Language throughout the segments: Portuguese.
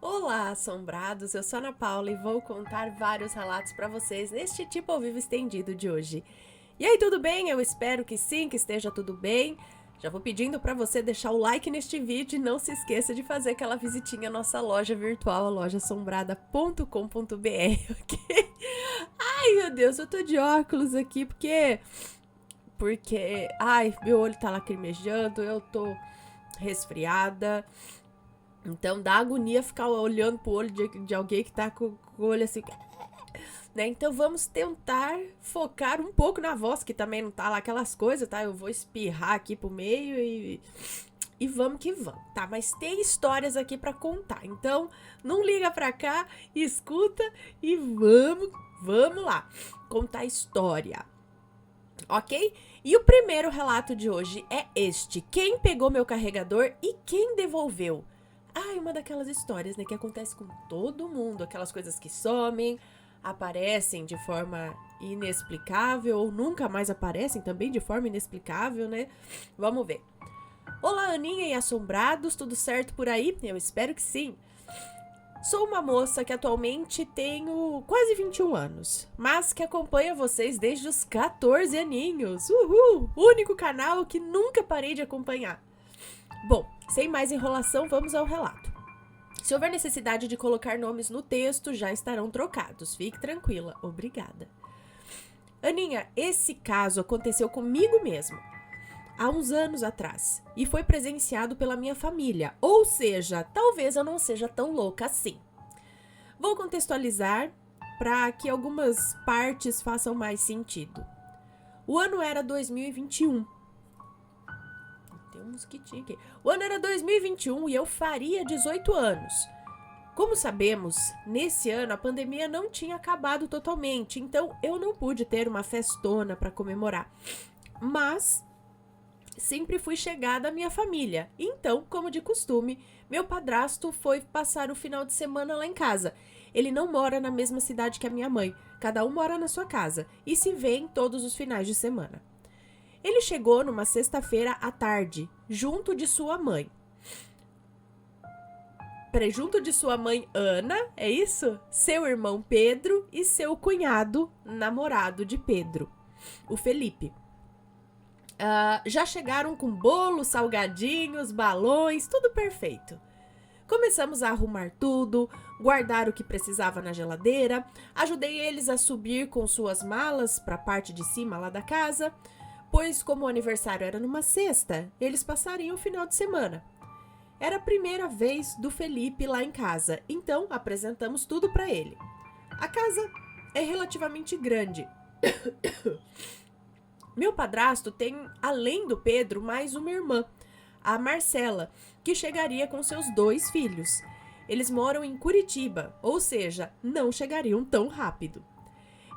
Olá, assombrados! Eu sou a Ana Paula e vou contar vários relatos para vocês neste tipo ao vivo estendido de hoje. E aí, tudo bem? Eu espero que sim, que esteja tudo bem. Já vou pedindo para você deixar o like neste vídeo e não se esqueça de fazer aquela visitinha à nossa loja virtual, a lojassombrada.com.br, ok? Ai, meu Deus, eu tô de óculos aqui ai, meu olho tá lacrimejando, eu tô resfriada. Então dá agonia ficar olhando pro olho de alguém que tá com o olho assim, né? Então vamos tentar focar um pouco na voz, que também não tá lá aquelas coisas, tá? Eu vou espirrar aqui pro meio e vamos que vamos, tá? Mas tem histórias aqui pra contar. Então não liga pra cá, escuta e vamos lá contar história. Ok? E o primeiro relato de hoje é este: quem pegou meu carregador e quem devolveu? Ah, uma daquelas histórias, né, que acontece com todo mundo, aquelas coisas que somem, aparecem de forma inexplicável ou nunca mais aparecem também de forma inexplicável, né? Vamos ver. Olá, Aninha e assombrados, tudo certo por aí? Eu espero que sim. Sou uma moça que atualmente tenho quase 21 anos, mas que acompanha vocês desde os 14 aninhos. Uhul! Único canal que nunca parei de acompanhar. Bom, sem mais enrolação, vamos ao relato. Se houver necessidade de colocar nomes no texto, já estarão trocados. Fique tranquila. Obrigada. Aninha, esse caso aconteceu comigo mesmo, há uns anos atrás, e foi presenciado pela minha família, ou seja, talvez eu não seja tão louca assim. Vou contextualizar para que algumas partes façam mais sentido. O ano era 2021. Tem um mosquitinho aqui. O ano era 2021 e eu faria 18 anos. Como sabemos, nesse ano a pandemia não tinha acabado totalmente, então eu não pude ter uma festona para comemorar. Mas sempre fui chegada à minha família. Então, como de costume, meu padrasto foi passar o final de semana lá em casa. Ele não mora na mesma cidade que a minha mãe, cada um mora na sua casa e se vêem todos os finais de semana. Ele chegou numa sexta-feira à tarde, junto de sua mãe. Junto de sua mãe Ana, é isso? Seu irmão Pedro e seu cunhado, namorado de Pedro, o Felipe. Já chegaram com bolos, salgadinhos, balões, tudo perfeito. Começamos a arrumar tudo, guardar o que precisava na geladeira, ajudei eles a subir com suas malas para a parte de cima lá da casa, pois como o aniversário era numa sexta, eles passariam o final de semana. Era a primeira vez do Felipe lá em casa, então apresentamos tudo para ele. A casa é relativamente grande. Meu padrasto tem, além do Pedro, mais uma irmã, a Marcela, que chegaria com seus 2 filhos. Eles moram em Curitiba, ou seja, não chegariam tão rápido.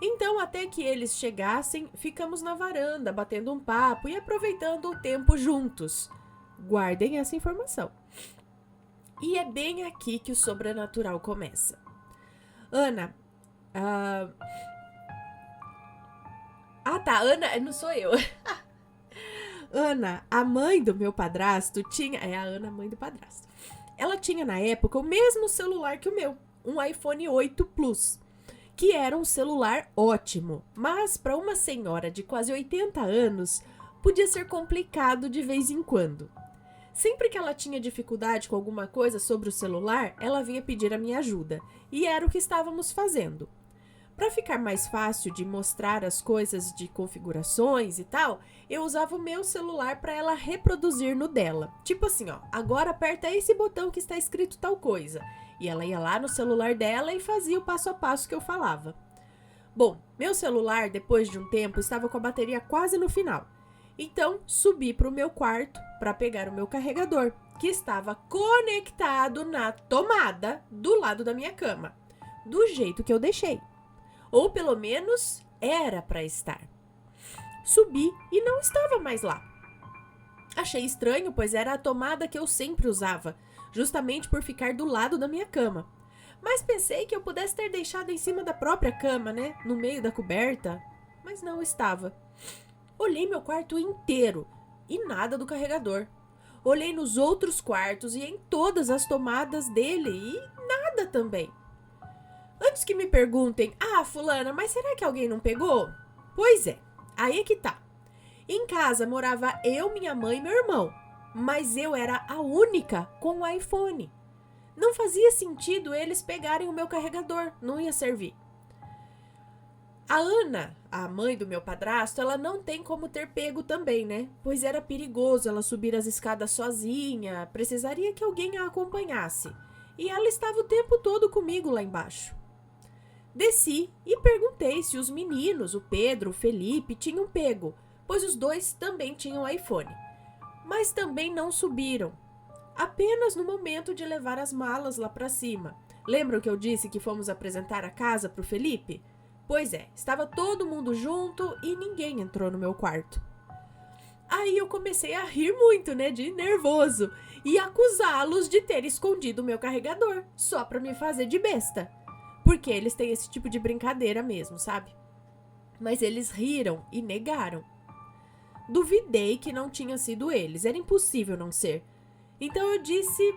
Então, até que eles chegassem, ficamos na varanda, batendo um papo e aproveitando o tempo juntos. Guardem essa informação. E é bem aqui que o sobrenatural começa. Ana. Ana, não sou eu. Ana, a mãe do meu padrasto, tinha. É a Ana, mãe do padrasto. Ela tinha na época o mesmo celular que o meu, um iPhone 8 Plus, que era um celular ótimo, mas para uma senhora de quase 80 anos, podia ser complicado de vez em quando. Sempre que ela tinha dificuldade com alguma coisa sobre o celular, ela vinha pedir a minha ajuda, e era o que estávamos fazendo. Para ficar mais fácil de mostrar as coisas de configurações e tal, eu usava o meu celular para ela reproduzir no dela. Tipo assim, ó, agora aperta esse botão que está escrito tal coisa. E ela ia lá no celular dela e fazia o passo a passo que eu falava. Bom, meu celular, depois de um tempo, estava com a bateria quase no final. Então, subi para o meu quarto para pegar o meu carregador, que estava conectado na tomada do lado da minha cama, do jeito que eu deixei. Ou pelo menos era para estar. Subi e não estava mais lá. Achei estranho, pois era a tomada que eu sempre usava, justamente por ficar do lado da minha cama. Mas pensei que eu pudesse ter deixado em cima da própria cama, né? No meio da coberta. Mas não estava. Olhei meu quarto inteiro e nada do carregador. Olhei nos outros quartos e em todas as tomadas dele e nada também. Antes que me perguntem, fulana, mas será que alguém não pegou? Pois é, aí é que tá. Em casa morava eu, minha mãe e meu irmão, mas eu era a única com o iPhone. Não fazia sentido eles pegarem o meu carregador, não ia servir. A Ana, a mãe do meu padrasto, ela não tem como ter pego também, né? Pois era perigoso ela subir as escadas sozinha, precisaria que alguém a acompanhasse. E ela estava o tempo todo comigo lá embaixo. Desci e perguntei se os meninos, o Pedro, o Felipe, tinham pego, pois os dois também tinham iPhone. Mas também não subiram. Apenas no momento de levar as malas lá para cima. Lembram que eu disse que fomos apresentar a casa para o Felipe? Pois é, estava todo mundo junto e ninguém entrou no meu quarto. Aí eu comecei a rir muito, né, de nervoso, e acusá-los de ter escondido o meu carregador, só para me fazer de besta. Porque eles têm esse tipo de brincadeira mesmo, sabe? Mas eles riram e negaram. Duvidei que não tinha sido eles, era impossível não ser. Então eu disse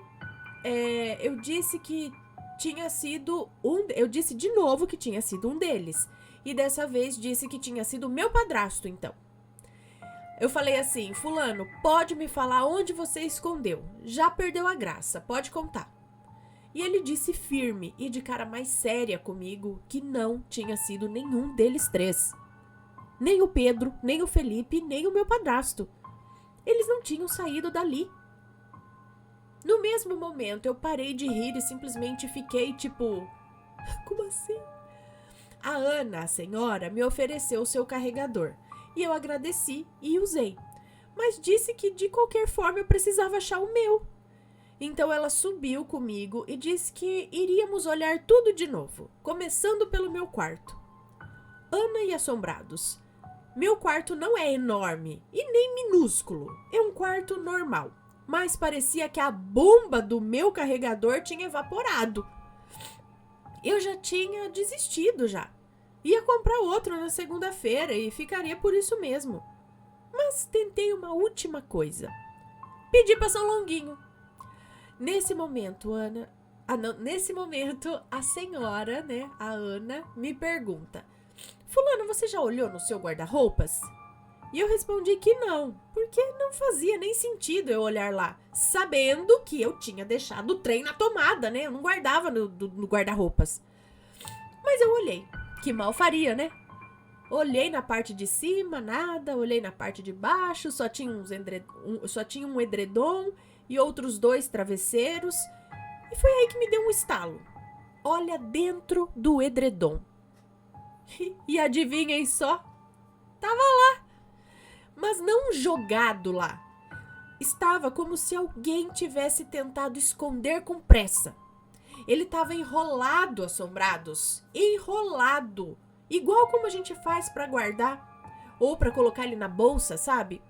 que tinha sido eu disse de novo que tinha sido um deles. E dessa vez disse que tinha sido o meu padrasto, então. Eu falei assim, fulano, pode me falar onde você escondeu. Já perdeu a graça, pode contar. E ele disse firme e de cara mais séria comigo que não tinha sido nenhum deles três. Nem o Pedro, nem o Felipe, nem o meu padrasto. Eles não tinham saído dali. No mesmo momento, eu parei de rir e simplesmente fiquei tipo... Como assim? A Ana, a senhora, me ofereceu o seu carregador. E eu agradeci e usei. Mas disse que de qualquer forma eu precisava achar o meu. Então ela subiu comigo e disse que iríamos olhar tudo de novo, começando pelo meu quarto. Ana e assombrados. Meu quarto não é enorme e nem minúsculo. É um quarto normal. Mas parecia que a bomba do meu carregador tinha evaporado. Eu já tinha desistido já. Ia comprar outro na segunda-feira e ficaria por isso mesmo. Mas tentei uma última coisa. Pedi para São Longuinho. Nesse momento, a senhora, né, a Ana, me pergunta: fulano, você já olhou no seu guarda-roupas? E eu respondi que não, porque não fazia nem sentido eu olhar lá, sabendo que eu tinha deixado o trem na tomada, né? Eu não guardava no guarda-roupas. Mas eu olhei, que mal faria, né? Olhei na parte de cima, nada, olhei na parte de baixo, só tinha um edredom e outros 2 travesseiros. E foi aí que me deu um estalo. Olha dentro do edredom. E adivinhem só? Tava lá. Mas não jogado lá. Estava como se alguém tivesse tentado esconder com pressa. Ele estava enrolado, assombrados. Enrolado. Igual como a gente faz para guardar. Ou para colocar ele na bolsa, sabe?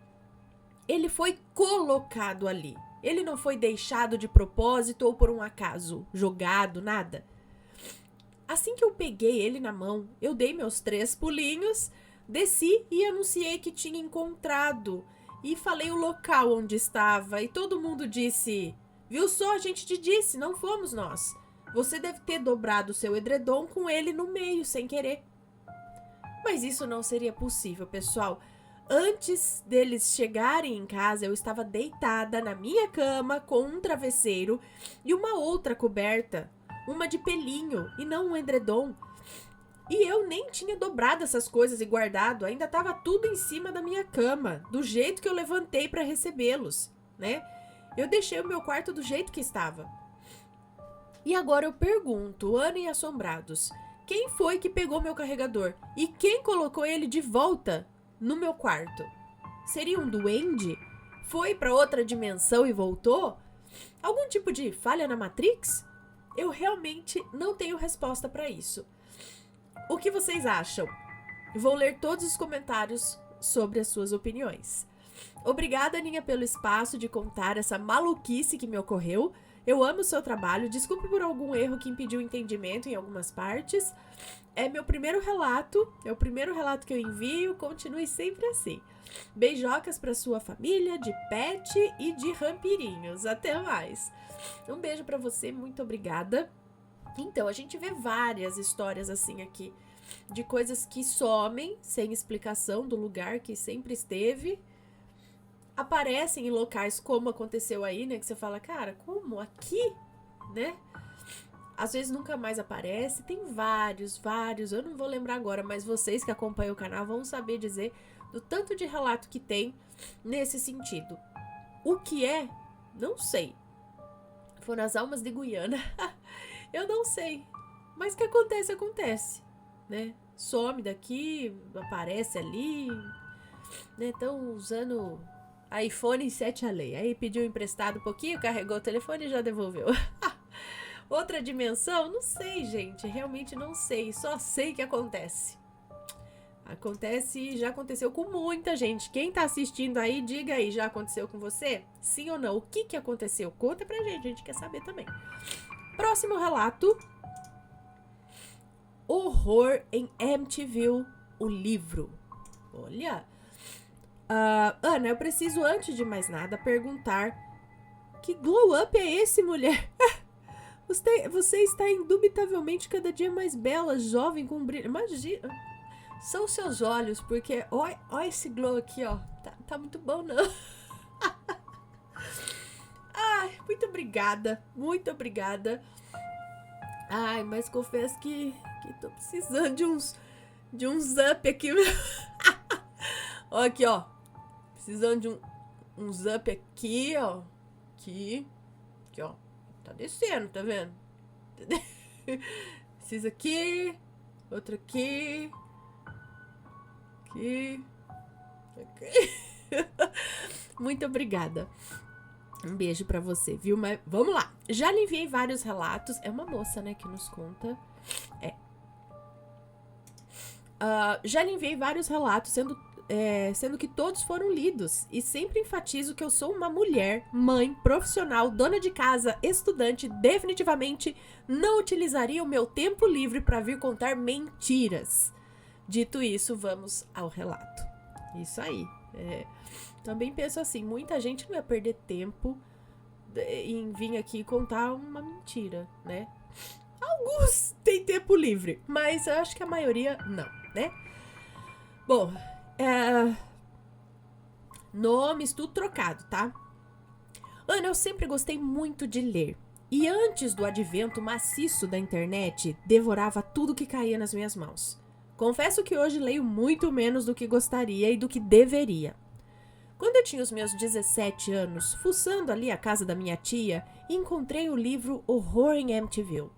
Ele foi colocado ali. Ele não foi deixado de propósito ou por um acaso. Jogado, nada. Assim que eu peguei ele na mão, eu dei meus 3 pulinhos, desci e anunciei que tinha encontrado. E falei o local onde estava. E todo mundo disse: viu só, a gente te disse, não fomos nós. Você deve ter dobrado o seu edredom com ele no meio, sem querer. Mas isso não seria possível, pessoal. Antes deles chegarem em casa, eu estava deitada na minha cama com um travesseiro e uma outra coberta, uma de pelinho e não um edredom. E eu nem tinha dobrado essas coisas e guardado, ainda estava tudo em cima da minha cama, do jeito que eu levantei para recebê-los, né? Eu deixei o meu quarto do jeito que estava. E agora eu pergunto, Ana e assombrados, quem foi que pegou meu carregador e quem colocou ele de volta no meu quarto? Seria um duende? Foi para outra dimensão e voltou? Algum tipo de falha na Matrix? Eu realmente não tenho resposta para isso. O que vocês acham? Vou ler todos os comentários sobre as suas opiniões. Obrigada, Aninha, pelo espaço de contar essa maluquice que me ocorreu. Eu amo o seu trabalho. Desculpe por algum erro que impediu o entendimento em algumas partes. É meu primeiro relato. É o primeiro relato que eu envio. Continue sempre assim. Beijocas pra sua família, de pet e de rampirinhos. Até mais. Um beijo pra você. Muito obrigada. Então, a gente vê várias histórias assim aqui. De coisas que somem sem explicação do lugar que sempre esteve. Aparecem em locais como aconteceu aí, né? Que você fala, cara, como? Aqui? Né? Às vezes nunca mais aparece. Tem vários. Eu não vou lembrar agora, mas vocês que acompanham o canal vão saber dizer do tanto de relato que tem nesse sentido. O que é? Não sei. Foram as almas de Guiana. Eu não sei. Mas o que acontece, acontece. Né? Some daqui, aparece ali. Né? Estão usando iPhone 7 a lei. Aí pediu emprestado um pouquinho, carregou o telefone e já devolveu. Outra dimensão? Não sei, gente. Realmente não sei. Só sei que acontece. Acontece e já aconteceu com muita gente. Quem tá assistindo aí, diga aí, já aconteceu com você? Sim ou não? O que aconteceu? Conta pra gente, a gente quer saber também. Próximo relato. Horror em Amityville, o livro. Olha. Ana, eu preciso, antes de mais nada, perguntar: que glow up é esse, mulher? Você está indubitavelmente cada dia mais bela, jovem, com brilho. Imagina. São seus olhos, porque olha esse glow aqui, ó. Tá muito bom, não. Ai, muito obrigada. Muito obrigada. Ai, mas confesso que tô precisando de uns up aqui. Ó, aqui, ó. Precisando de uns up aqui, ó. Aqui, ó. Tá descendo, tá vendo? Precisa aqui. Outro aqui. Aqui. Muito obrigada. Um beijo pra você, viu? Mas vamos lá. Já lhe enviei vários relatos. É uma moça, né, que nos conta. Já lhe enviei vários relatos, sendo que todos foram lidos. E sempre enfatizo que eu sou uma mulher, mãe, profissional, dona de casa, estudante. Definitivamente não utilizaria o meu tempo livre para vir contar mentiras. Dito isso, vamos ao relato. Isso aí. Também penso assim, muita gente não ia perder tempo em vir aqui contar uma mentira, né? Alguns têm tempo livre, mas eu acho que a maioria não, né? Bom, nomes, tudo trocado, tá? Ana, eu sempre gostei muito de ler. E antes do advento maciço da internet, devorava tudo que caía nas minhas mãos. Confesso que hoje leio muito menos do que gostaria e do que deveria. Quando eu tinha os meus 17 anos, fuçando ali a casa da minha tia, encontrei o livro Horror em Amityville.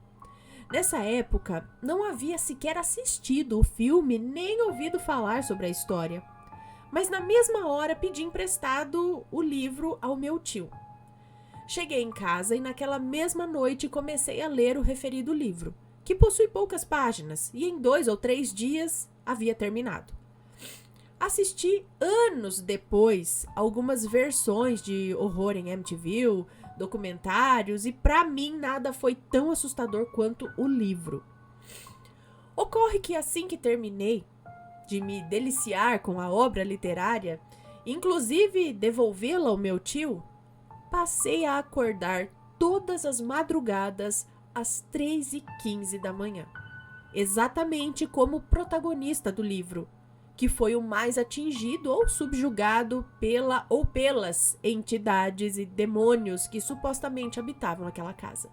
Nessa época, não havia sequer assistido o filme nem ouvido falar sobre a história. Mas na mesma hora pedi emprestado o livro ao meu tio. Cheguei em casa e naquela mesma noite comecei a ler o referido livro, que possui poucas páginas e em 2 ou 3 dias havia terminado. Assisti anos depois algumas versões de Horror em Amityville, documentários, e pra mim nada foi tão assustador quanto o livro. Ocorre que assim que terminei de me deliciar com a obra literária, inclusive devolvê-la ao meu tio, passei a acordar todas as madrugadas às 3h15 da manhã, exatamente como o protagonista do livro, que foi o mais atingido ou subjugado pelas entidades e demônios que supostamente habitavam aquela casa.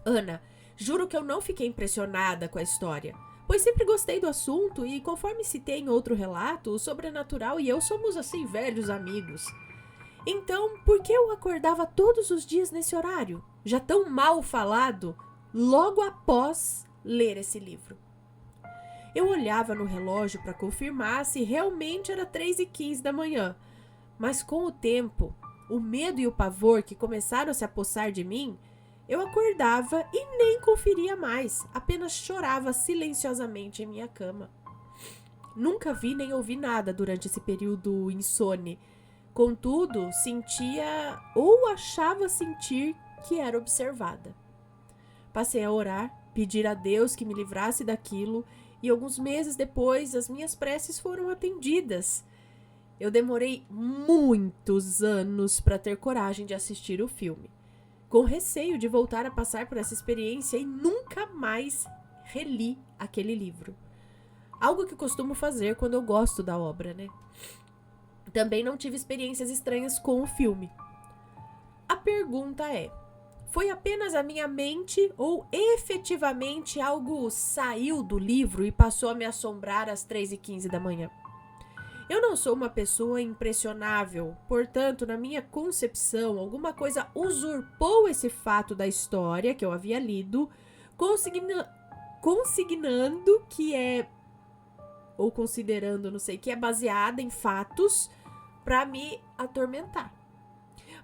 Ana, juro que eu não fiquei impressionada com a história, pois sempre gostei do assunto e, conforme citei em outro relato, o sobrenatural e eu somos assim velhos amigos. Então, por que eu acordava todos os dias nesse horário, já tão mal falado, logo após ler esse livro? Eu olhava no relógio para confirmar se realmente era 3h15 da manhã, mas com o tempo, o medo e o pavor que começaram a se apossar de mim, eu acordava e nem conferia mais, apenas chorava silenciosamente em minha cama. Nunca vi nem ouvi nada durante esse período insone. Contudo, sentia ou achava sentir que era observada. Passei a orar, pedir a Deus que me livrasse daquilo, e alguns meses depois as minhas preces foram atendidas. Eu demorei muitos anos para ter coragem de assistir o filme, com receio de voltar a passar por essa experiência e nunca mais reli aquele livro. Algo que costumo fazer quando eu gosto da obra, né? Também não tive experiências estranhas com o filme. A pergunta é: foi apenas a minha mente ou efetivamente algo saiu do livro e passou a me assombrar às 3h15 da manhã? Eu não sou uma pessoa impressionável, portanto, na minha concepção, alguma coisa usurpou esse fato da história que eu havia lido, consignando que é, ou considerando, não sei, que é baseada em fatos para me atormentar.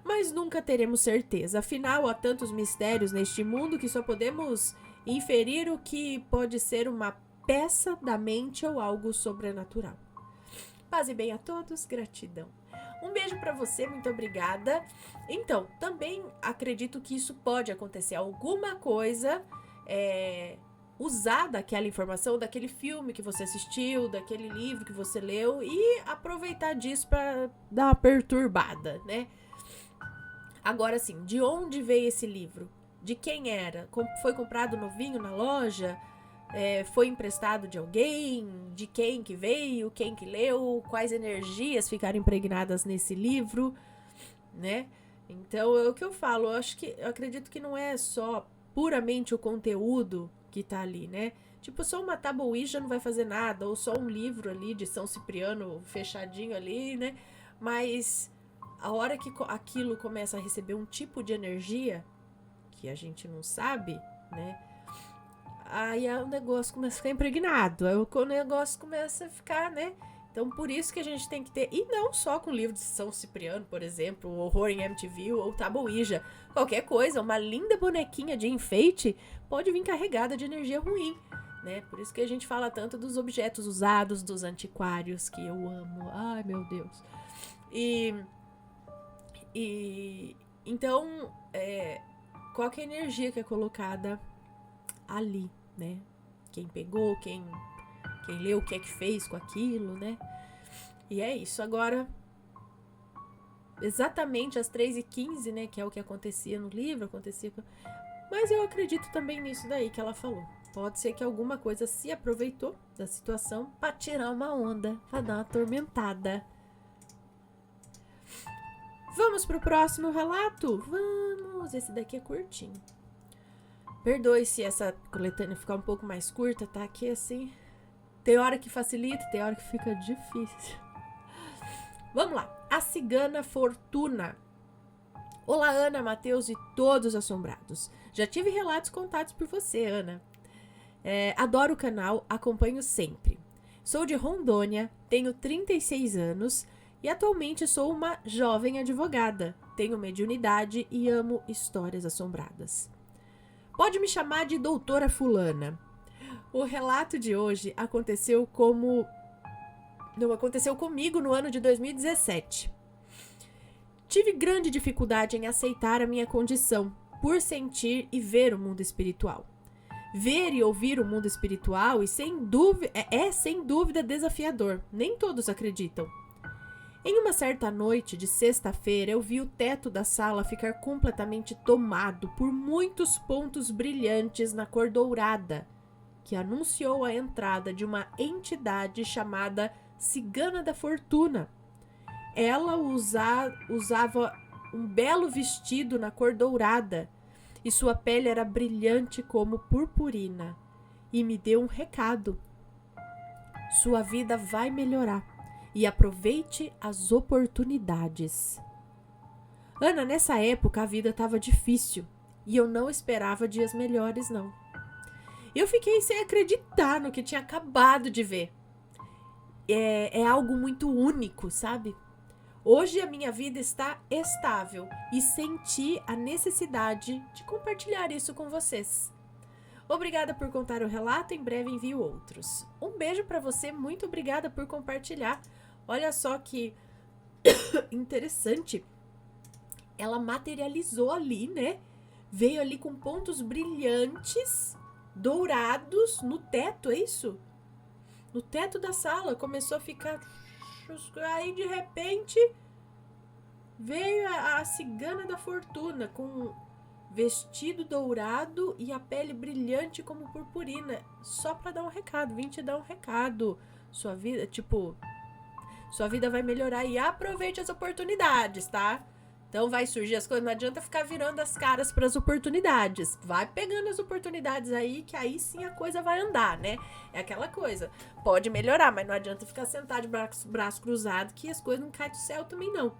Mas nunca teremos certeza, afinal, há tantos mistérios neste mundo que só podemos inferir o que pode ser uma peça da mente ou algo sobrenatural. Paz e bem a todos, gratidão. Um beijo pra você, muito obrigada. Então, também acredito que isso pode acontecer. Alguma coisa usar daquela informação, daquele filme que você assistiu, daquele livro que você leu e aproveitar disso pra dar uma perturbada, né? Agora sim, de onde veio esse livro? De quem era? Foi comprado novinho na loja? Foi emprestado de alguém? De quem que veio? Quem que leu? Quais energias ficaram impregnadas nesse livro? Né? Então, é o que eu falo. Eu acredito que não é só puramente o conteúdo que tá ali, né? Tipo, só uma tábua Ouija não vai fazer nada. Ou só um livro ali de São Cipriano fechadinho ali, né? Mas a hora que aquilo começa a receber um tipo de energia que a gente não sabe, né? Aí o negócio começa a ficar impregnado. Aí o negócio começa a ficar, né? Então, por isso que a gente tem que ter... E não só com o livro de São Cipriano, por exemplo, o Horror em MTV ou Tábua Ouija. Qualquer coisa, uma linda bonequinha de enfeite pode vir carregada de energia ruim, né? Por isso que a gente fala tanto dos objetos usados, dos antiquários, que eu amo. Ai, meu Deus. Então, qualquer energia que é colocada ali, né? Quem pegou, quem leu, o que é que fez com aquilo, né? E é isso. Agora, exatamente às 3h15, né? Que é o que acontecia no livro, mas eu acredito também nisso daí que ela falou. Pode ser que alguma coisa se aproveitou da situação pra tirar uma onda, pra dar uma atormentada. Vamos pro próximo relato? Vamos! Esse daqui é curtinho. Perdoe se essa coletânea ficar um pouco mais curta, tá? Aqui assim, tem hora que facilita, tem hora que fica difícil. Vamos lá. A Cigana Fortuna. Olá, Ana, Matheus e todos os assombrados. Já tive relatos contados por você, Ana. Adoro o canal, acompanho sempre. Sou de Rondônia, tenho 36 anos e atualmente sou uma jovem advogada. Tenho mediunidade e amo histórias assombradas. Pode me chamar de doutora fulana. O relato de hoje aconteceu comigo no ano de 2017. Tive grande dificuldade em aceitar a minha condição, por sentir e ver o mundo espiritual. Ver e ouvir o mundo espiritual sem dúvida desafiador. Nem todos acreditam. Em uma certa noite de sexta-feira, eu vi o teto da sala ficar completamente tomado por muitos pontos brilhantes na cor dourada, que anunciou a entrada de uma entidade chamada Cigana da Fortuna. Ela usava um belo vestido na cor dourada e sua pele era brilhante como purpurina. E me deu um recado. Sua vida vai melhorar. E aproveite as oportunidades. Ana, nessa época a vida estava difícil e eu não esperava dias melhores, não. Eu fiquei sem acreditar no que tinha acabado de ver. É algo muito único, sabe? Hoje a minha vida está estável e senti a necessidade de compartilhar isso com vocês. Obrigada por contar o relato, em breve envio outros. Um beijo para você, muito obrigada por compartilhar. Olha só que interessante. Ela materializou ali, né? Veio ali com pontos brilhantes, dourados, no teto, é isso? No teto da sala, começou a ficar... Aí, de repente, veio a cigana da fortuna, com vestido dourado e a pele brilhante como purpurina. Só pra dar um recado, vim te dar um recado. Sua vida, sua vida vai melhorar e aproveite as oportunidades, tá? Então vai surgir as coisas, não adianta ficar virando as caras para as oportunidades. Vai pegando as oportunidades aí, que aí sim a coisa vai andar, né? É aquela coisa. Pode melhorar, mas não adianta ficar sentado de braço cruzado, que as coisas não caem do céu também não,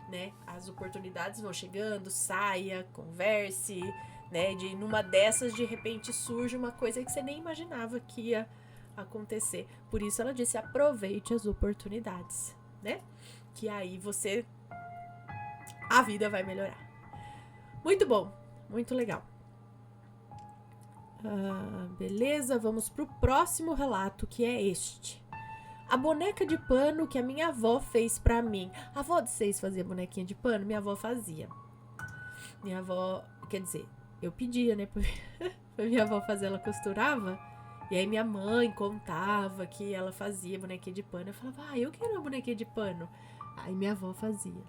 né? As oportunidades vão chegando, saia, converse, né? Numa dessas, de repente, surge uma coisa que você nem imaginava que ia acontecer. Por isso ela disse, aproveite as oportunidades, né? Que aí a vida vai melhorar. Muito bom, muito legal. Beleza, vamos pro próximo relato, que é este. A boneca de pano que a minha avó fez pra mim. A avó de vocês fazia bonequinha de pano? Minha avó fazia. Minha avó, quer dizer, eu pedia, né, pra minha avó fazer, ela costurava. E aí minha mãe contava que ela fazia bonequinha de pano. Eu falava, eu quero uma bonequinha de pano. Aí minha avó fazia.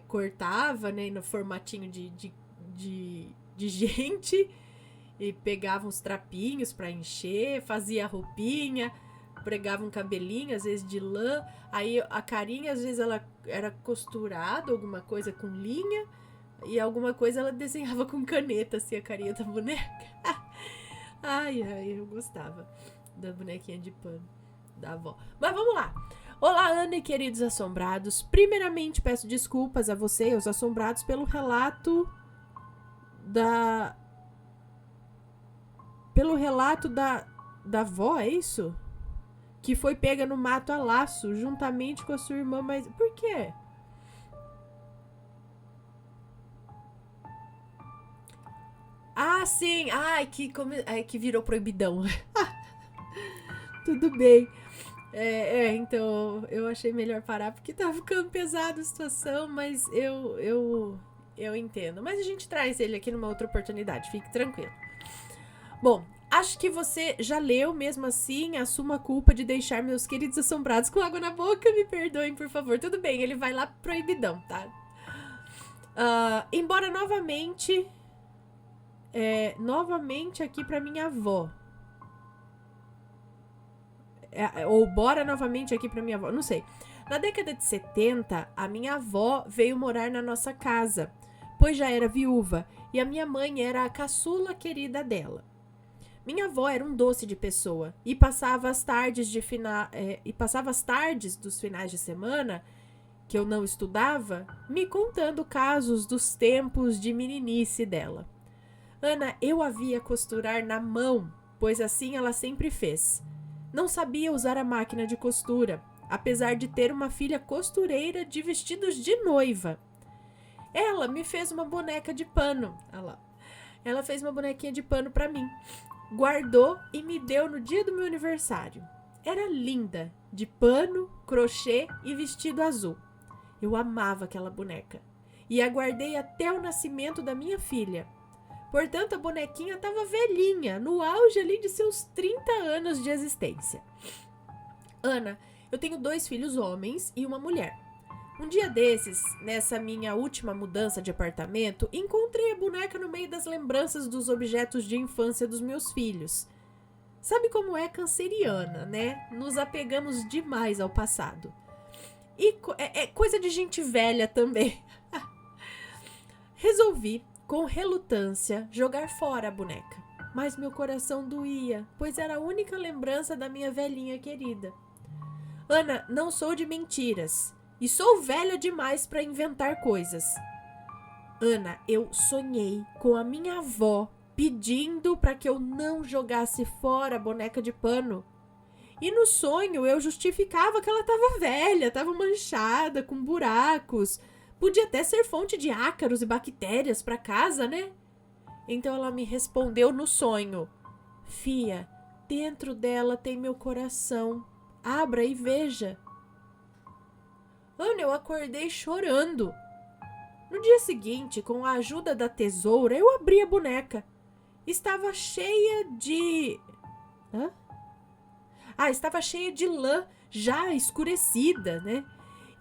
Cortava, né, no formatinho de gente, e pegava uns trapinhos pra encher, fazia a roupinha, pregava um cabelinho, às vezes de lã, aí a carinha, às vezes ela era costurada, alguma coisa com linha, e alguma coisa ela desenhava com caneta, assim, a carinha da boneca. Ai, eu gostava da bonequinha de pano da avó. Mas vamos lá. Olá, Ana e queridos assombrados. Primeiramente, peço desculpas a você e aos assombrados pelo relato da avó, é isso? Que foi pega no mato a laço, juntamente com a sua irmã, mas... Por quê? Ah, sim! Ai, que virou proibidão. Tudo bem. Então eu achei melhor parar porque tá ficando pesada a situação, mas eu entendo. Mas a gente traz ele aqui numa outra oportunidade, fique tranquilo. Bom, acho que você já leu, mesmo assim, assuma a culpa de deixar meus queridos assombrados com água na boca, me perdoem, por favor. Tudo bem, ele vai lá proibidão, tá? Embora novamente aqui pra minha avó. Ou bora novamente aqui pra minha avó, não sei. Na década de 70, a minha avó veio morar na nossa casa, pois já era viúva, e a minha mãe era a caçula querida dela. Minha avó era um doce de pessoa, e passava as tardes dos finais de semana, que eu não estudava, me contando casos dos tempos de meninice dela. Ana, eu a via costurar na mão, pois assim ela sempre fez. Não sabia usar a máquina de costura, apesar de ter uma filha costureira de vestidos de noiva. Ela me fez uma boneca de pano. Ela fez uma bonequinha de pano pra mim. Guardou e me deu no dia do meu aniversário. Era linda, de pano, crochê e vestido azul. Eu amava aquela boneca. E a guardei até o nascimento da minha filha. Portanto, a bonequinha estava velhinha, no auge ali de seus 30 anos de existência. Ana, eu tenho 2 filhos homens e uma mulher. Um dia desses, nessa minha última mudança de apartamento, encontrei a boneca no meio das lembranças dos objetos de infância dos meus filhos. Sabe como é canceriana, né? Nos apegamos demais ao passado. E é coisa de gente velha também. Resolvi, com relutância, jogar fora a boneca. Mas meu coração doía, pois era a única lembrança da minha velhinha querida. Ana, não sou de mentiras. E sou velha demais para inventar coisas. Ana, eu sonhei com a minha avó pedindo para que eu não jogasse fora a boneca de pano. E no sonho eu justificava que ela estava velha, estava manchada, com buracos. Podia até ser fonte de ácaros e bactérias para casa, né? Então ela me respondeu no sonho: Fia, dentro dela tem meu coração. Abra e veja. Ana, eu acordei chorando. No dia seguinte, com a ajuda da tesoura, eu abri a boneca. Estava cheia de... Hã? Estava cheia de lã já escurecida, né?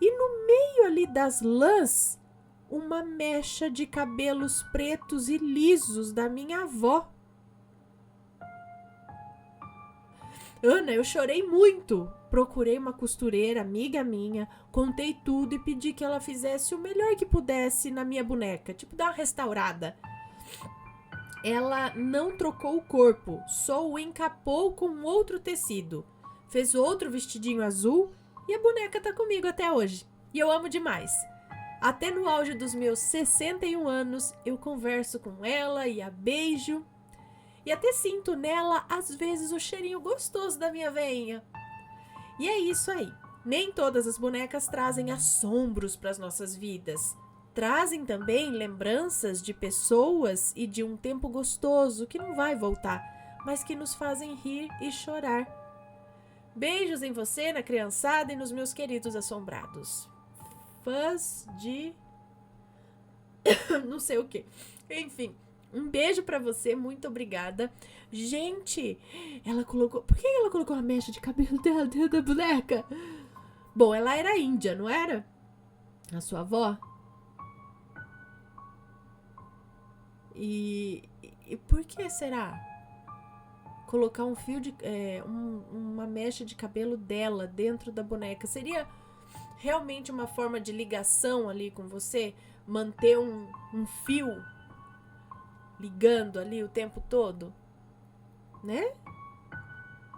E no meio ali das lãs, uma mecha de cabelos pretos e lisos da minha avó. Ana, eu chorei muito. Procurei uma costureira, amiga minha, contei tudo e pedi que ela fizesse o melhor que pudesse na minha boneca, tipo dar uma restaurada. Ela não trocou o corpo, só o encapou com outro tecido. Fez outro vestidinho azul e a boneca tá comigo até hoje. E eu amo demais. Até no auge dos meus 61 anos, eu converso com ela e a beijo. E até sinto nela, às vezes, o cheirinho gostoso da minha veinha. E é isso aí. Nem todas as bonecas trazem assombros para as nossas vidas. Trazem também lembranças de pessoas e de um tempo gostoso que não vai voltar, mas que nos fazem rir e chorar. Beijos em você, na criançada e nos meus queridos assombrados. Fãs de... não sei o que. Enfim, um beijo pra você, muito obrigada. Gente, ela colocou... Por que ela colocou a mecha de cabelo dela dentro da boneca? Bom, ela era índia, não era? A sua avó? E por que será? Colocar um fio de... uma mecha de cabelo dela dentro da boneca. Seria realmente uma forma de ligação ali com você? Manter um fio ligando ali o tempo todo? Né?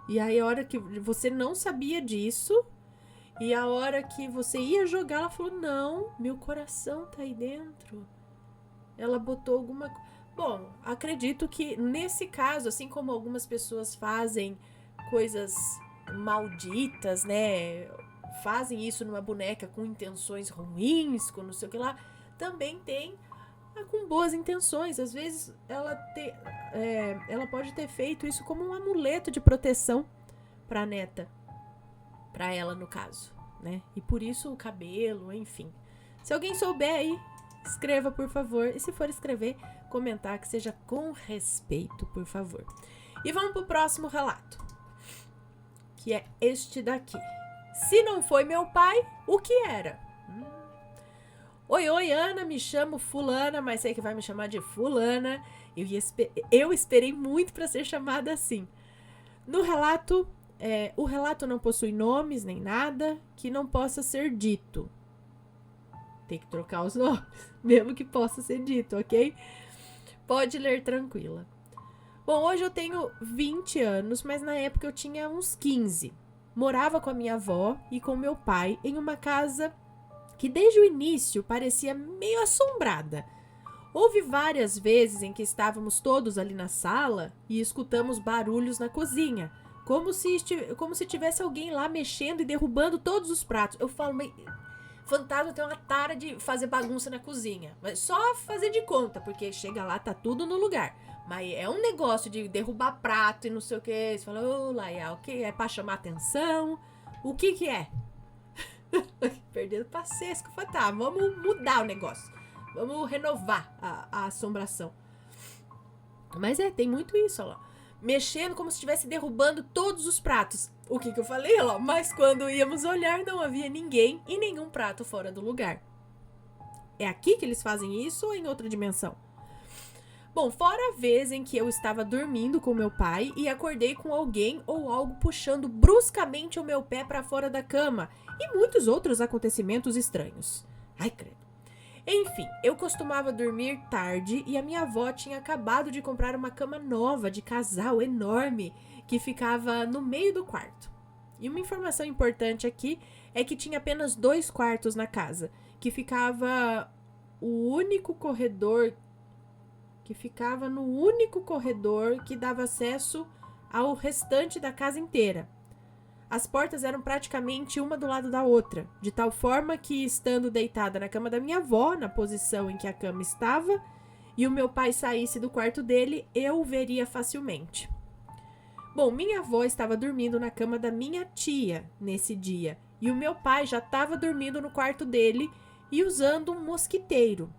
E aí a hora que você não sabia disso... E a hora que você ia jogar, ela falou, não, meu coração tá aí dentro. Ela botou alguma... Bom, acredito que nesse caso, assim como algumas pessoas fazem coisas malditas, né? Fazem isso numa boneca com intenções ruins, com não sei o que lá. Também tem com boas intenções. Às vezes ela pode ter feito isso como um amuleto de proteção pra neta. Pra ela, no caso, né? E por isso o cabelo, enfim. Se alguém souber aí, escreva, por favor. E se for escrever, comentar que seja com respeito, por favor. E vamos pro próximo relato. Que é este daqui. Se não foi meu pai, o que era? Oi, Ana, me chamo fulana, mas sei que vai me chamar de fulana. Eu esperei muito pra ser chamada assim. No relato... o relato não possui nomes nem nada que não possa ser dito. Tem que trocar os nomes, mesmo que possa ser dito, ok? Pode ler tranquila. Bom, hoje eu tenho 20 anos, mas na época eu tinha uns 15. Morava com a minha avó e com meu pai em uma casa que desde o início parecia meio assombrada. Houve várias vezes em que estávamos todos ali na sala e escutamos barulhos na cozinha. Como se tivesse alguém lá mexendo e derrubando todos os pratos. Eu falo, mas fantasma tem uma tara de fazer bagunça na cozinha. Mas só fazer de conta, porque chega lá, tá tudo no lugar. Mas é um negócio de derrubar prato e não sei o que. Você fala, Laia, o que é pra chamar atenção? O que é? Perdendo pra sesco. Eu falo, tá, vamos mudar o negócio. Vamos renovar a assombração. Mas tem muito isso, ó. Mexendo como se estivesse derrubando todos os pratos. O que eu falei, ó? Mas quando íamos olhar, não havia ninguém e nenhum prato fora do lugar. É aqui que eles fazem isso ou em outra dimensão? Bom, fora a vez em que eu estava dormindo com meu pai e acordei com alguém ou algo puxando bruscamente o meu pé para fora da cama e muitos outros acontecimentos estranhos. Ai, credo. Enfim, eu costumava dormir tarde e a minha avó tinha acabado de comprar uma cama nova de casal enorme que ficava no meio do quarto. E uma informação importante aqui é que tinha apenas 2 quartos na casa, que ficava no único corredor que dava acesso ao restante da casa inteira. As portas eram praticamente uma do lado da outra, de tal forma que, estando deitada na cama da minha avó, na posição em que a cama estava, e o meu pai saísse do quarto dele, eu o veria facilmente. Bom, minha avó estava dormindo na cama da minha tia nesse dia, e o meu pai já estava dormindo no quarto dele e usando um mosquiteiro.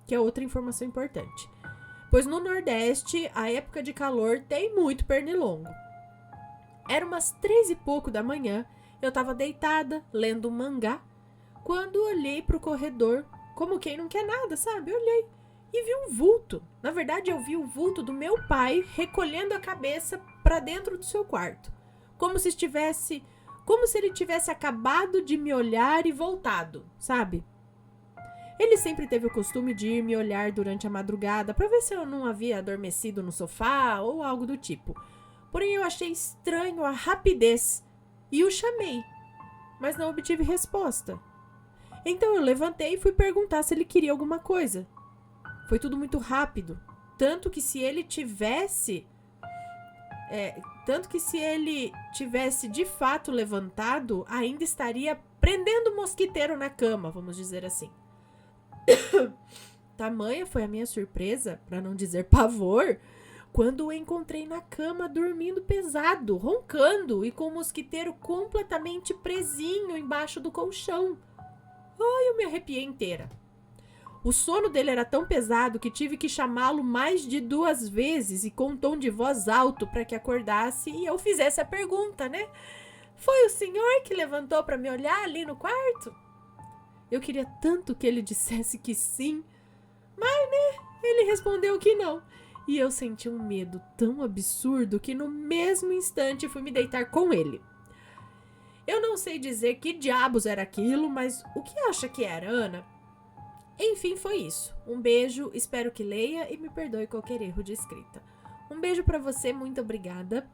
que é outra informação importante. Pois no Nordeste, a época de calor tem muito pernilongo. Era umas 3 e pouco da manhã, eu tava deitada, lendo um mangá, quando olhei pro corredor, como quem não quer nada, sabe? Eu olhei e vi um vulto. Na verdade, eu vi o vulto do meu pai recolhendo a cabeça pra dentro do seu quarto. Como se ele tivesse acabado de me olhar e voltado, sabe? Ele sempre teve o costume de ir me olhar durante a madrugada para ver se eu não havia adormecido no sofá ou algo do tipo. Porém, eu achei estranho a rapidez e o chamei, mas não obtive resposta. Então eu levantei e fui perguntar se ele queria alguma coisa. Foi tudo muito rápido, tanto que se ele tivesse de fato levantado, ainda estaria prendendo o mosquiteiro na cama, vamos dizer assim. Tamanha foi a minha surpresa, para não dizer pavor, quando o encontrei na cama dormindo pesado, roncando e com o mosquiteiro completamente presinho embaixo do colchão. Ai, eu me arrepiei inteira. O sono dele era tão pesado que tive que chamá-lo mais de 2 vezes e com um tom de voz alto para que acordasse e eu fizesse a pergunta, né? Foi o senhor que levantou para me olhar ali no quarto? Eu queria tanto que ele dissesse que sim, mas, né, ele respondeu que não. E eu senti um medo tão absurdo que no mesmo instante fui me deitar com ele. Eu não sei dizer que diabos era aquilo, mas o que acha que era, Ana? Enfim, foi isso. Um beijo, espero que leia e me perdoe qualquer erro de escrita. Um beijo pra você, muito obrigada.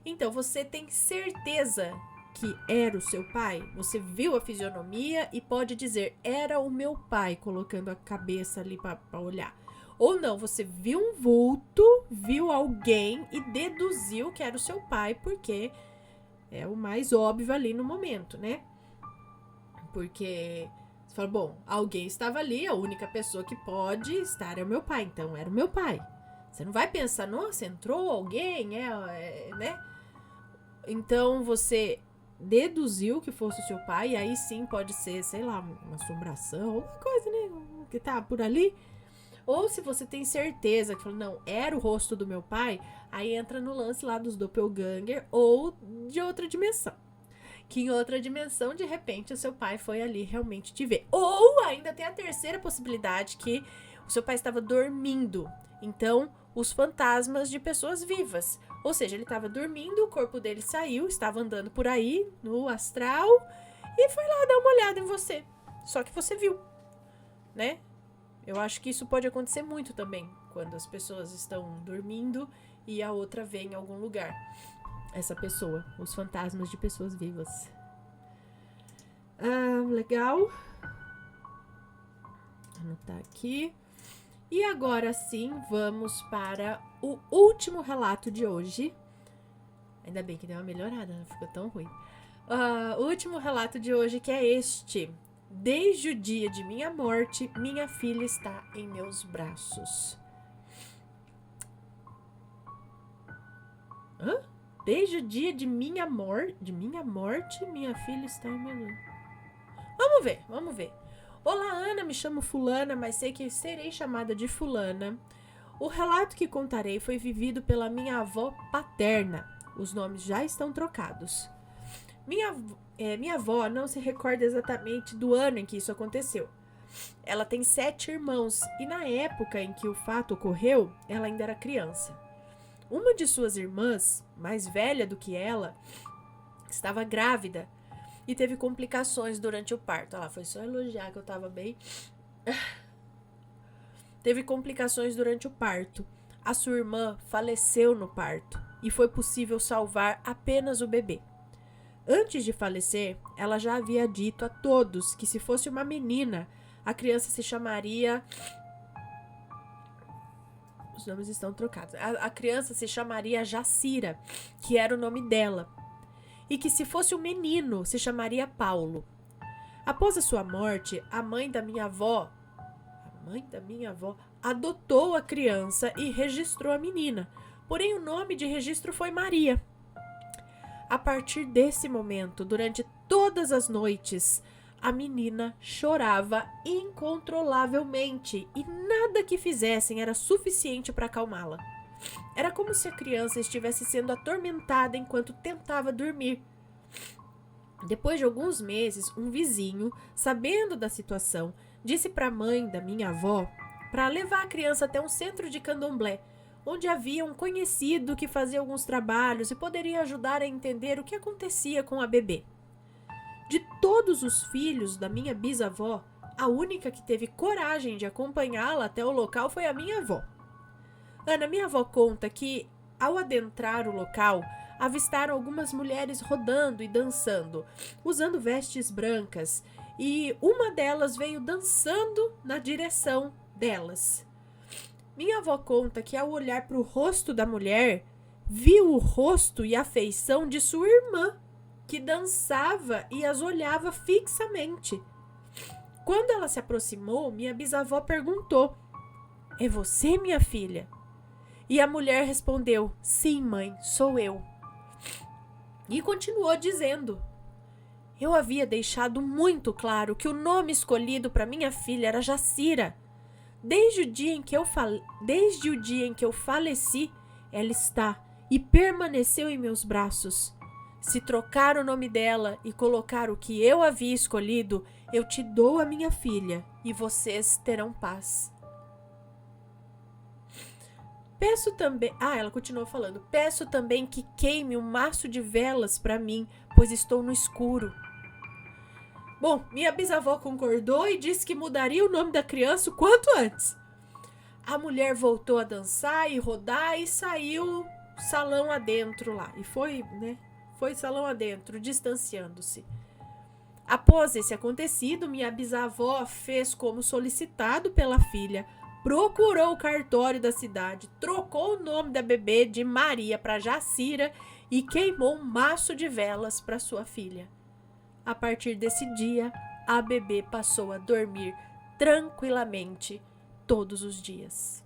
Então, você tem certeza que era o seu pai? Você viu a fisionomia e pode dizer, era o meu pai, colocando a cabeça ali pra olhar. Ou não, você viu um vulto, viu alguém e deduziu que era o seu pai, porque é o mais óbvio ali no momento, né? Porque você fala, bom, alguém estava ali, a única pessoa que pode estar é o meu pai, então era o meu pai. Você não vai pensar, nossa, entrou alguém, né? Então você deduziu que fosse o seu pai, e aí sim pode ser, sei lá, uma assombração, alguma coisa, né? Que tá por ali. Ou se você tem certeza que não, era o rosto do meu pai, aí entra no lance lá dos doppelganger ou de outra dimensão. Que em outra dimensão, de repente, o seu pai foi ali realmente te ver. Ou ainda tem a terceira possibilidade, que o seu pai estava dormindo. Então, os fantasmas de pessoas vivas. Ou seja, ele estava dormindo, o corpo dele saiu, estava andando por aí, no astral, e foi lá dar uma olhada em você. Só que você viu, né? Eu acho que isso pode acontecer muito também, quando as pessoas estão dormindo e a outra vê em algum lugar. Essa pessoa, os fantasmas de pessoas vivas. Legal. Anotar aqui. E agora sim, vamos para o último relato de hoje. Ainda bem que deu uma melhorada, não ficou tão ruim. O último relato de hoje, que é este. Desde o dia de minha morte, minha filha está em meus braços. Hã? Desde o dia de minha morte, minha filha está em meus... Vamos ver. Olá, Ana, me chamo fulana, mas sei que serei chamada de fulana. O relato que contarei foi vivido pela minha avó paterna. Os nomes já estão trocados. Minha avó não se recorda exatamente do ano em que isso aconteceu. Ela tem 7 irmãos e na época em que o fato ocorreu, ela ainda era criança. Uma de suas irmãs, mais velha do que ela, estava grávida e teve complicações durante o parto. Foi só elogiar que eu tava bem. Teve complicações durante o parto. A sua irmã faleceu no parto e foi possível salvar apenas o bebê. Antes de falecer, ela já havia dito a todos que se fosse uma menina, a criança se chamaria... Os nomes estão trocados. A criança se chamaria Jacira, que era o nome dela. E que se fosse um menino, se chamaria Paulo. Após a sua morte, a mãe da minha avó adotou a criança e registrou a menina. Porém, o nome de registro foi Maria. A partir desse momento, durante todas as noites, a menina chorava incontrolavelmente e nada que fizessem era suficiente para acalmá-la. Era como se a criança estivesse sendo atormentada enquanto tentava dormir. Depois de alguns meses, um vizinho, sabendo da situação, disse para a mãe da minha avó para levar a criança até um centro de candomblé, onde havia um conhecido que fazia alguns trabalhos e poderia ajudar a entender o que acontecia com a bebê. De todos os filhos da minha bisavó, a única que teve coragem de acompanhá-la até o local foi a minha avó. Ana, minha avó conta que, ao adentrar o local, avistaram algumas mulheres rodando e dançando, usando vestes brancas, e uma delas veio dançando na direção delas. Minha avó conta que, ao olhar para o rosto da mulher, viu o rosto e a feição de sua irmã, que dançava e as olhava fixamente. Quando ela se aproximou, minha bisavó perguntou: "É você, minha filha?" E a mulher respondeu: "Sim, mãe, sou eu." E continuou dizendo: "Eu havia deixado muito claro que o nome escolhido para minha filha era Jacira. Desde o dia em que eu faleci, ela está e permaneceu em meus braços. Se trocar o nome dela e colocar o que eu havia escolhido, eu te dou a minha filha e vocês terão paz." Ela continuou falando: "Peço também que queime um maço de velas para mim, pois estou no escuro." Bom, minha bisavó concordou e disse que mudaria o nome da criança o quanto antes. A mulher voltou a dançar e rodar e saiu salão adentro lá. E foi salão adentro, distanciando-se. Após esse acontecido, minha bisavó fez como solicitado pela filha, procurou o cartório da cidade, trocou o nome da bebê de Maria para Jacira e queimou um maço de velas para sua filha. A partir desse dia, a bebê passou a dormir tranquilamente todos os dias.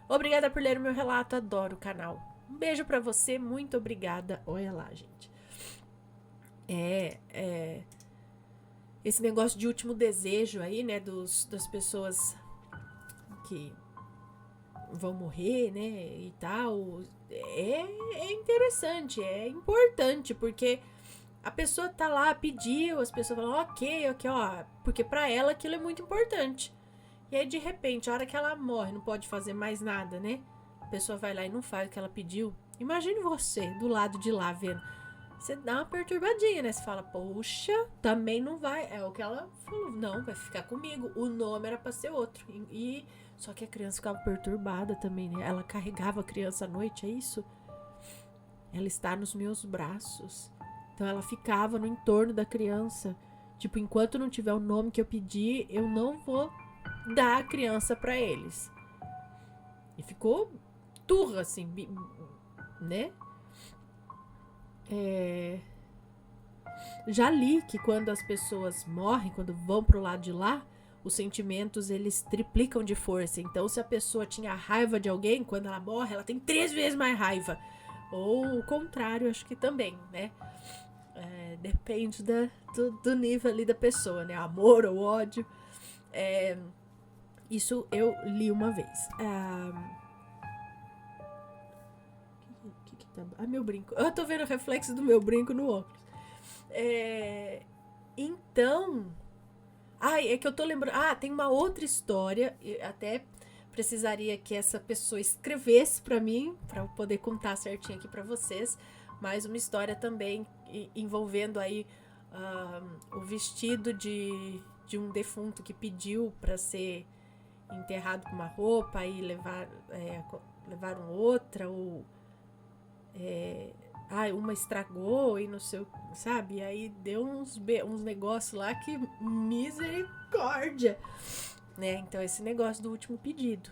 Obrigada por ler o meu relato, adoro o canal. Um beijo pra você, muito obrigada. Olha lá, gente. Esse negócio de último desejo aí, né, das pessoas que vão morrer, né, e tal, é interessante, é importante, porque a pessoa tá lá, pediu, as pessoas falam, ok, ó, porque pra ela aquilo é muito importante. E aí, de repente, a hora que ela morre, não pode fazer mais nada, né? A pessoa vai lá e não faz o que ela pediu. Imagine você, do lado de lá, vendo. Você dá uma perturbadinha, né? Você fala, poxa, também não vai. É o que ela falou, não, vai ficar comigo. O nome era pra ser outro. Só que a criança ficava perturbada também, né? Ela carregava a criança à noite, é isso? Ela está nos meus braços. Então ela ficava no entorno da criança. Tipo, enquanto não tiver o nome que eu pedi, eu não vou dar a criança pra eles. E ficou turra, assim, né? Já li que quando as pessoas morrem, quando vão pro lado de lá, os sentimentos, eles triplicam de força. Então, se a pessoa tinha raiva de alguém, quando ela morre, ela tem 3 vezes mais raiva. Ou o contrário, acho que também, né? Depende do nível ali da pessoa, né? Amor ou ódio. Isso eu li uma vez. Meu brinco. Eu tô vendo o reflexo do meu brinco no óculos. Então... é que eu tô lembrando... tem uma outra história. Até precisaria que essa pessoa escrevesse pra mim, pra eu poder contar certinho aqui pra vocês. Mas uma história também envolvendo aí o vestido de um defunto que pediu pra ser enterrado com uma roupa e levaram outra, ou uma estragou e não sei, sabe? Aí deu uns negócios lá que misericórdia, né? Então esse negócio do último pedido.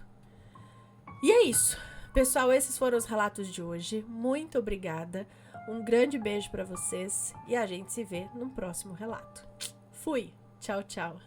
E é isso, pessoal, esses foram os relatos de hoje. Muito obrigada, um grande beijo pra vocês e a gente se vê no próximo relato. Fui, tchau, tchau.